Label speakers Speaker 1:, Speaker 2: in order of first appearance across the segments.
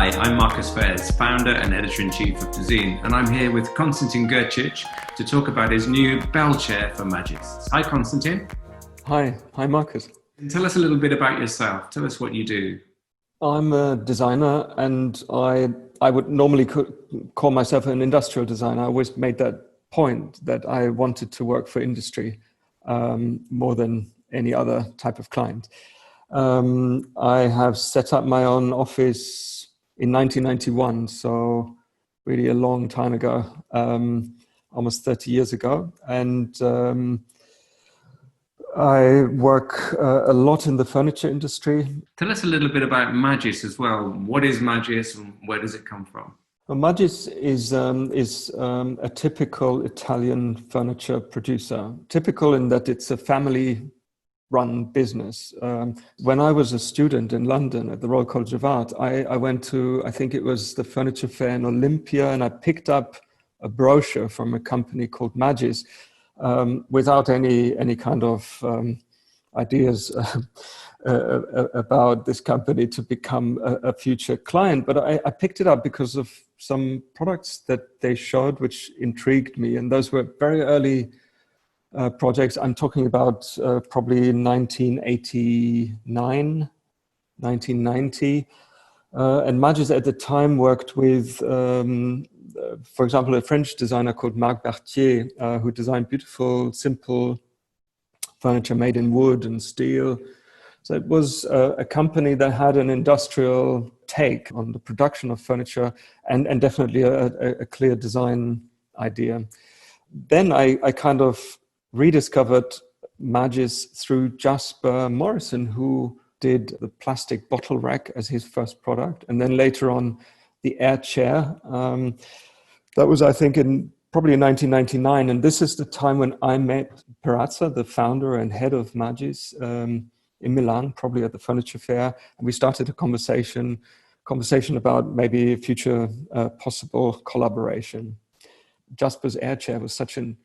Speaker 1: Hi, I'm Marcus Fairs, founder and editor-in-chief of Dezeen, and I'm here with Konstantin Grcic to talk about his new bell chair for Magis. Hi, Konstantin.
Speaker 2: Hi Marcus.
Speaker 1: Tell us a little bit about yourself. Tell us what you do.
Speaker 2: I'm a designer, and I would normally call myself an industrial designer. I always made that point that I wanted to work for industry more than any other type of client. I have set up my own office in 1991, so really a long time ago, almost 30 years ago. And I work a lot in the furniture industry.
Speaker 1: Tell us a little bit about Magis as well. What is Magis and where does it come from?
Speaker 2: Well, Magis is a typical Italian furniture producer. Typical in that it's a family-run business. When I was a student in London at the Royal College of Art, I went to, I think it was the furniture fair in Olympia, and I picked up a brochure from a company called Magis without any kind of ideas about this company to become a future client. But I picked it up because of some products that they showed which intrigued me, and those were very early projects. I'm talking about probably 1989, 1990. And Magis at the time worked with, for example, a French designer called Marc Berthier, who designed beautiful, simple furniture made in wood and steel. So it was a company that had an industrial take on the production of furniture and definitely a clear design idea. Then I kind of rediscovered Magis through Jasper Morrison, who did the plastic bottle rack as his first product, and then later on the air chair. That was, I think, probably in 1999, and this is the time when I met Pirazza, the founder and head of Magis, in Milan, probably at the furniture fair, and we started a conversation about maybe future possible collaboration. Jasper's air chair was such a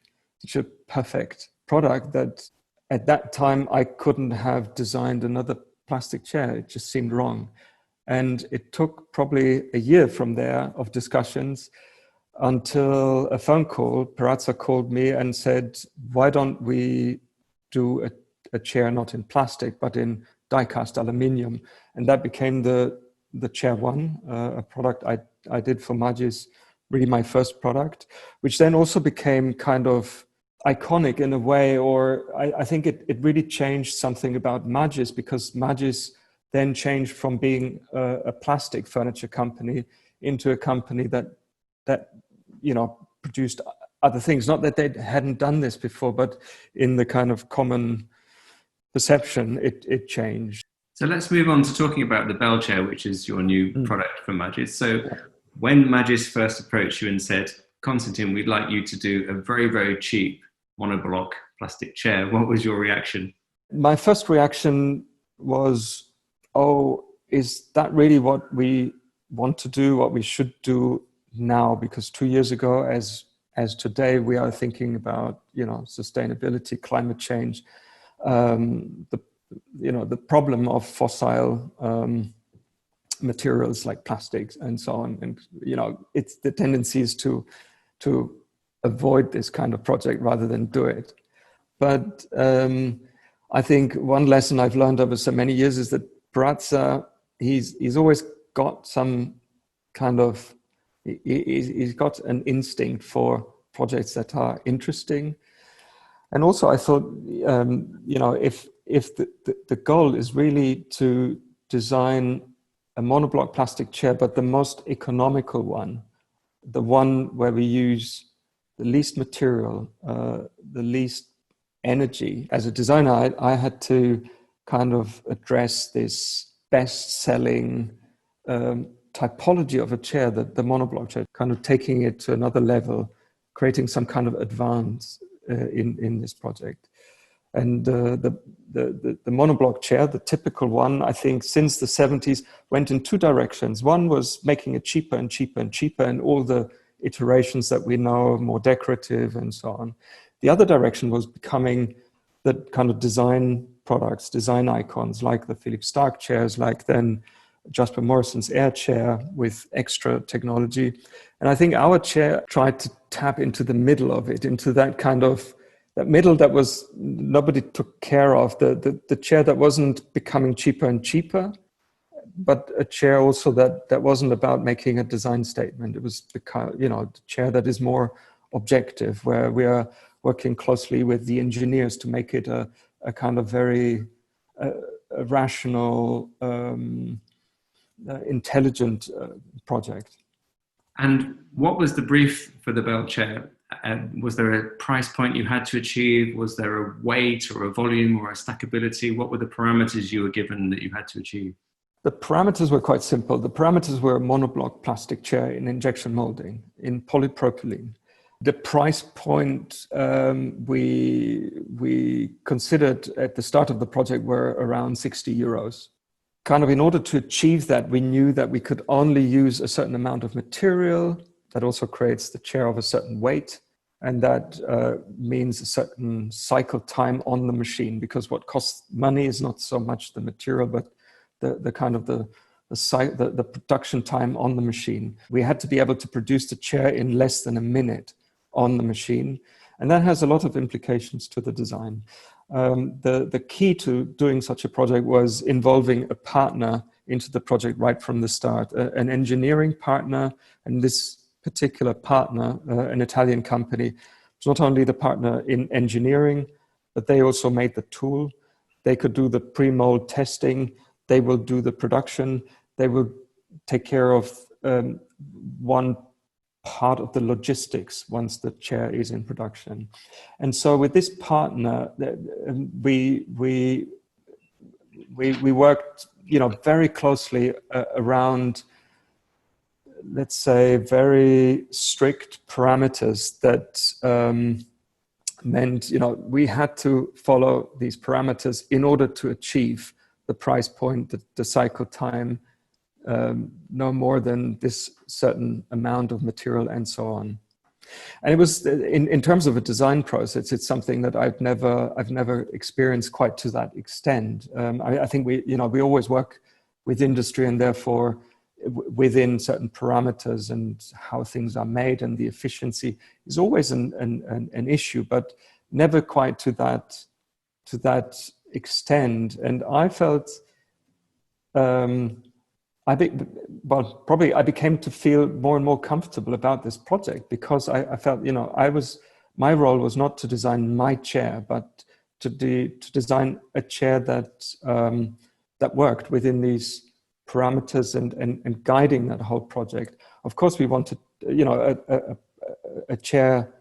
Speaker 2: perfect product that at that time I couldn't have designed another plastic chair. It just seemed wrong. And it took probably a year from there of discussions until a phone call. Pirazza called me and said, why don't we do a chair not in plastic, but in die-cast aluminium? And that became the Chair One, a product I did for Magis, really my first product, which then also became kind of iconic in a way, or I think it really changed something about Magis, because Magis then changed from being a plastic furniture company into a company that produced other things. Not that they hadn't done this before, but in the kind of common perception, it changed.
Speaker 1: So let's move on to talking about the bell chair, which is your new product for Magis. So when Magis first approached you and said, Konstantin, we'd like you to do a very, very cheap monoblock plastic chair, what was your reaction?
Speaker 2: My first reaction was, oh, is that really what we want to do, what we should do now? Because 2 years ago, as today, we are thinking about, sustainability, climate change, the problem of fossil materials like plastics and so on. And, it's the tendency is to avoid this kind of project rather than do it. But I think one lesson I've learned over so many years is that Pirazza, he's always got some kind of, he's got an instinct for projects that are interesting. And also I thought, if the goal is really to design a monoblock plastic chair, but the most economical one, the one where we use the least material, the least energy. As a designer, I had to kind of address this best-selling typology of a chair, the monoblock chair, kind of taking it to another level, creating some kind of advance in this project. And the monoblock chair, the typical one, I think since the 70s, went in two directions. One was making it cheaper and cheaper and cheaper, and all the iterations that we know, more decorative and so on. The other direction was becoming the kind of design products, design icons, like the Philippe Starck chairs, like then Jasper Morrison's air chair with extra technology. And I think our chair tried to tap into the middle of it, into that kind of, that middle that was, nobody took care of, the chair that wasn't becoming cheaper and cheaper, but a chair also that wasn't about making a design statement. It was, the chair that is more objective, where we are working closely with the engineers to make it a kind of very a rational, intelligent project.
Speaker 1: And what was the brief for the bell chair? Was there a price point you had to achieve? Was there a weight or a volume or a stackability? What were the parameters you were given that you had to achieve?
Speaker 2: The parameters were quite simple. The parameters were a monoblock plastic chair in injection molding in polypropylene. The price point we considered at the start of the project were around 60 euros. Kind of in order to achieve that, we knew that we could only use a certain amount of material that also creates the chair of a certain weight. And that means a certain cycle time on the machine, because what costs money is not so much the material, but the kind of the production time on the machine. We had to be able to produce the chair in less than a minute on the machine. And that has a lot of implications to the design. The key to doing such a project was involving a partner into the project right from the start, an engineering partner. And this particular partner, an Italian company, was not only the partner in engineering, but they also made the tool. They could do the pre-mold testing. They will do the production. They will take care of one part of the logistics once the chair is in production. And so with this partner, we worked, very closely around, let's say, very strict parameters that meant, we had to follow these parameters in order to achieve the price point, the cycle time, no more than this certain amount of material and so on. And it was, in terms of a design process, it's something that I've never experienced quite to that extent. I think we always work with industry, and therefore within certain parameters, and how things are made and the efficiency is always an issue, but never quite to that extent. And I felt, I became to feel more and more comfortable about this project, because I felt, my role was not to design my chair, but to design a chair that worked within these parameters and guiding that whole project. Of course, we wanted, a chair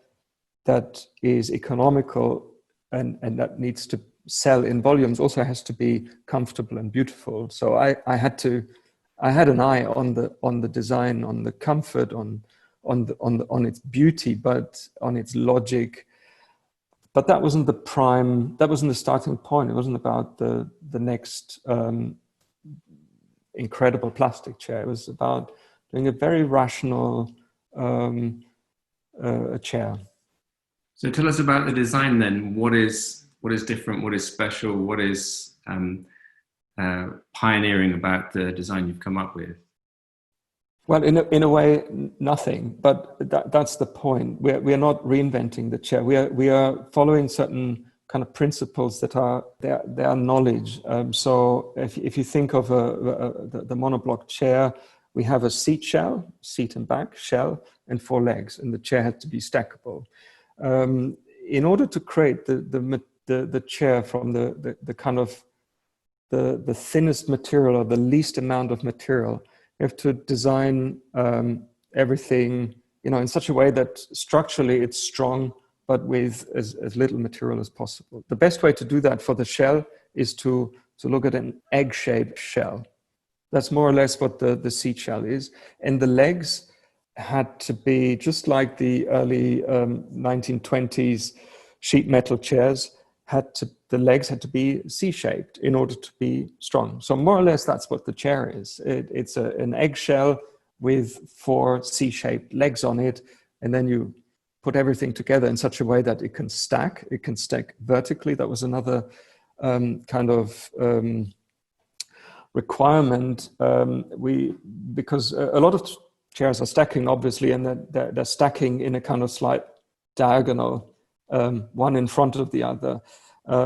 Speaker 2: that is economical and that needs to sell in volumes, also has to be comfortable and beautiful. So I had an eye on the design, on the comfort, on its beauty, but on its logic. But that wasn't the starting point. It wasn't about the next incredible plastic chair. It was about doing a very rational chair.
Speaker 1: So tell us about the design then. What is different? What is special? What is pioneering about the design you've come up with?
Speaker 2: Well, in a way, nothing. But that's the point. We are not reinventing the chair. We are following certain kind of principles that are their knowledge. So if you think of the monoblock chair, we have a seat shell, seat and back shell, and 4 legs, and the chair had to be stackable. In order to create the chair from the kind of the thinnest material, or the least amount of material, you have to design everything, in such a way that structurally it's strong, but with as little material as possible. The best way to do that for the shell is to look at an egg-shaped shell. That's more or less what the seat shell is. And the legs had to be just like the early 1920s sheet metal chairs. The legs had to be C-shaped in order to be strong. So more or less, that's what the chair is. It's an eggshell with 4 C-shaped legs on it, and then you put everything together in such a way that it can stack. It can stack vertically. That was another kind of requirement, because a lot of chairs are stacking, obviously, and they're stacking in a kind of slight diagonal, one in front of the other.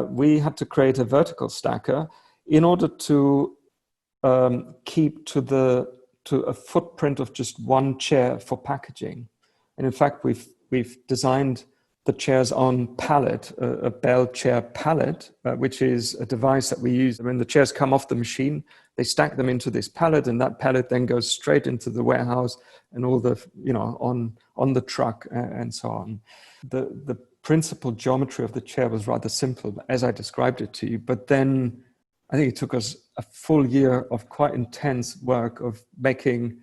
Speaker 2: We had to create a vertical stacker in order to keep to a footprint of just one chair for packaging. And in fact, we've designed the chairs on pallet, a bell chair pallet, which is a device that we use when the chairs come off the machine. They stack them into this pallet, and that pallet then goes straight into the warehouse and all the, on the truck and so on. The principal geometry of the chair was rather simple, as I described it to you. But then I think it took us a full year of quite intense work of making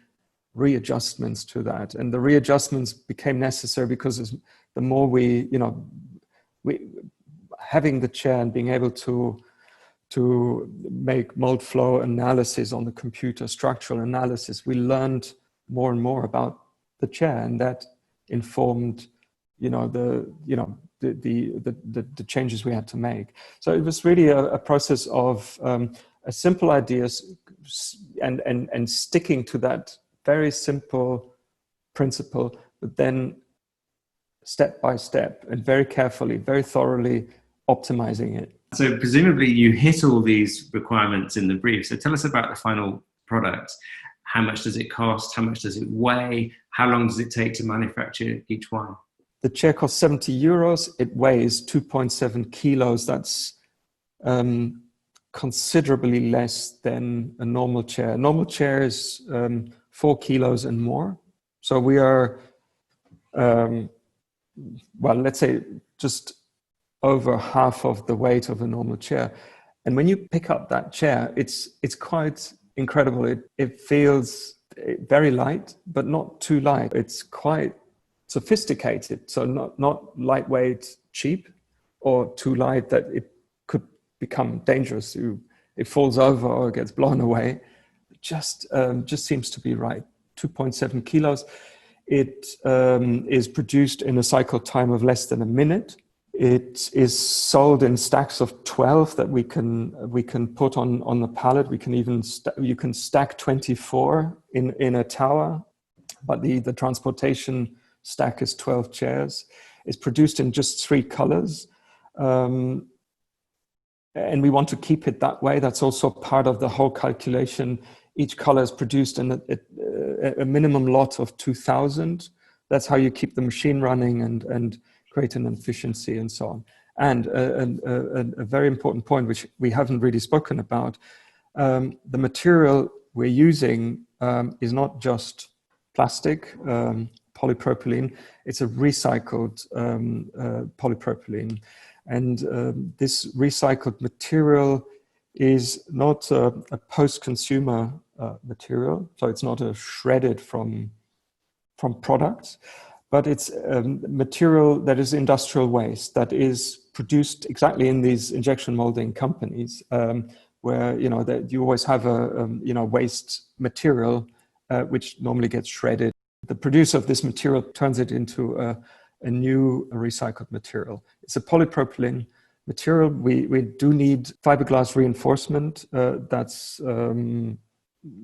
Speaker 2: readjustments to that. And the readjustments became necessary because the more we having the chair and being able to make mold flow analysis on the computer, structural analysis, we learned more and more about the chair, and that informed the changes we had to make. So it was really a process of a simple ideas and sticking to that very simple principle, but then step by step and very carefully, very thoroughly optimizing it.
Speaker 1: So presumably you hit all these requirements in the brief. So tell us about the final product. How much does it cost? How much does it weigh? How long does it take to manufacture each one?
Speaker 2: The chair costs 70 euros. It weighs 2.7 kilos. That's considerably less than a normal chair. A normal chair is 4 kilos and more. So we are, let's say just over half of the weight of a normal chair. And when you pick up that chair, it's quite incredible. It feels very light, but not too light. It's quite sophisticated. So not lightweight, cheap, or too light that it could become dangerous. It falls over or gets blown away. It just seems to be right. 2.7 kilos. It is produced in a cycle time of less than a minute. It is sold in stacks of 12 that we can put on the pallet. We can even you can stack 24 in a tower, but the transportation stack is 12 chairs. It's produced in just 3 colors, and we want to keep it that way. That's also part of the whole calculation. Each color is produced in a minimum lot of 2,000. That's how you keep the machine running and create an efficiency and so on. And a very important point, which we haven't really spoken about, the material we're using is not just plastic, polypropylene. It's a recycled polypropylene. And this recycled material is not a post-consumer material, so it's not a shredded from products, but it's material that is industrial waste that is produced exactly in these injection molding companies, where that you always have a waste material which normally gets shredded. The producer of this material turns it into a new recycled material. It's a polypropylene material. We do need fiberglass reinforcement.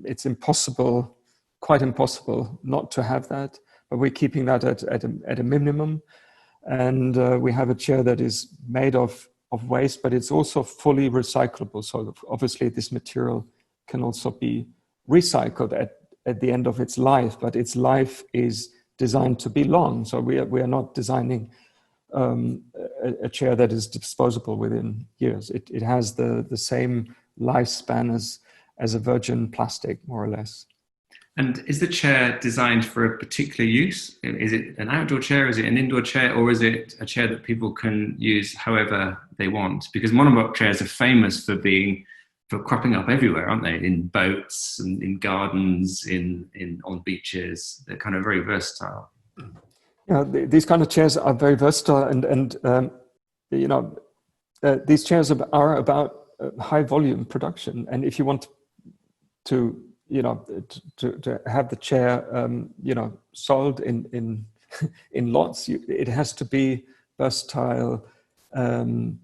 Speaker 2: It's impossible, quite impossible not to have that, but we're keeping that at a minimum. And we have a chair that is made of waste, but it's also fully recyclable. So obviously this material can also be recycled at the end of its life, but its life is designed to be long. So we are not designing a chair that is disposable within years. It has the same lifespan as a virgin plastic, more or less.
Speaker 1: And is the chair designed for a particular use? Is it an outdoor chair? Is it an indoor chair? Or is it a chair that people can use however they want? Because monoblock chairs are famous for cropping up everywhere, aren't they? In boats and in gardens, on beaches. They're kind of very versatile.
Speaker 2: Yeah, these kind of chairs are very versatile, and these chairs are about high volume production. And if you want to have the chair sold in lots, it has to be versatile, and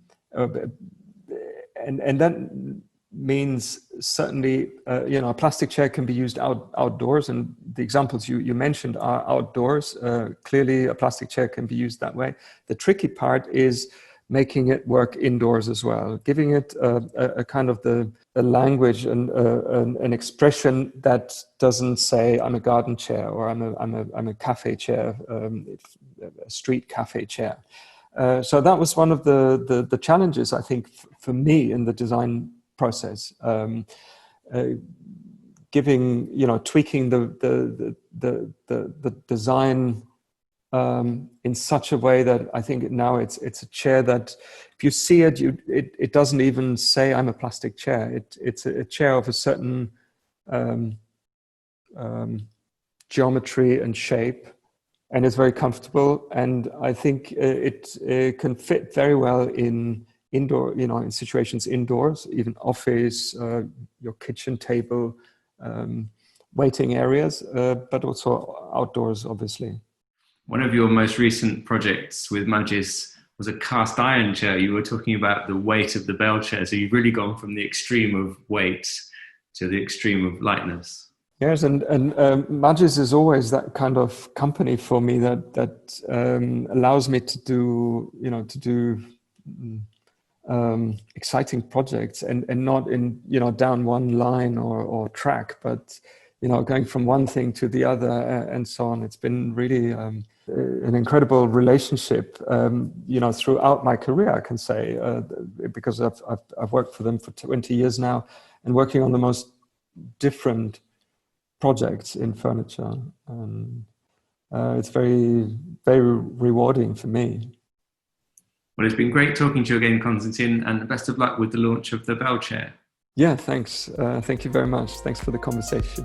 Speaker 2: then means certainly, a plastic chair can be used outdoors, and the examples you mentioned are outdoors. Clearly, a plastic chair can be used that way. The tricky part is making it work indoors as well, giving it a kind of a language and an expression that doesn't say I'm a garden chair or I'm a cafe chair, a street cafe chair. So that was one of the challenges, I think, for me in the design process. Tweaking the design in such a way that I think now it's a chair that if you see it, it doesn't even say I'm a plastic chair. It's a chair of a certain geometry and shape, and it's very comfortable. And I think it can fit very well in indoor, in situations indoors, even office, your kitchen table, waiting areas, but also outdoors, obviously.
Speaker 1: One of your most recent projects with Magis was a cast iron chair. You were talking about the weight of the bell chair. So you've really gone from the extreme of weight to the extreme of lightness.
Speaker 2: Yes, and Magis is always that kind of company for me that allows me to do exciting projects and not in down one line or track, but going from one thing to the other and so on. It's been really an incredible relationship, throughout my career, I can say, because I've worked for them for 20 years now, and working on the most different projects in furniture. And it's very, very rewarding for me.
Speaker 1: Well, it's been great talking to you again, Konstantin, and best of luck with the launch of the bell chair.
Speaker 2: Yeah, thanks. Thank you very much. Thanks for the conversation.